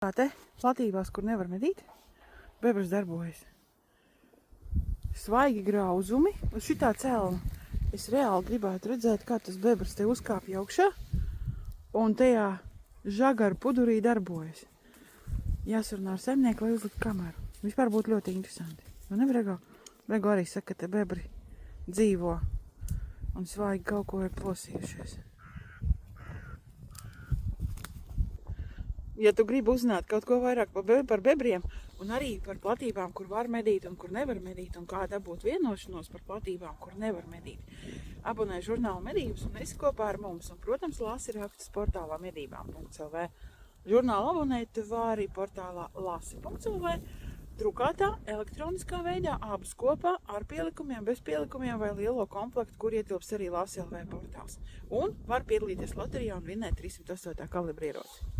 Tā te platībās, kur nevar medīt, bebras darbojas. Svaigi grauzumi uz šitā celma. Es reāli gribētu redzēt, kā tas bebras te uzkāpja augšā un tajā žagaru pudurī darbojas. Jāsarunā ar saimnieku, lai uzlikt kameru. Vispār būtu ļoti interesanti. Nu, Rego? Rego arī saka, ka te bebri dzīvo un svaigi kaut ko ir plosījušies. Ja tu gribi uzzināt kaut ko vairāk par bebriem un arī par platībām, kur var medīt un kur nevar medīt, un kā dabūt vienošanos par platībām, kur nevar medīt, abonē žurnālu medības un esi kopā ar mums. Un, protams, lasi rakstus portālā medībām.lv. Žurnālu abonēt var arī portālā lasi.lv, drukātā, elektroniskā veidā, abas kopā, ar pielikumiem, bez pielikumiem vai lielo komplektu, kur ietilps arī Lasi.lv portāls. Un var piedalīties loterijā un vinēt 308. kalibra ieroci.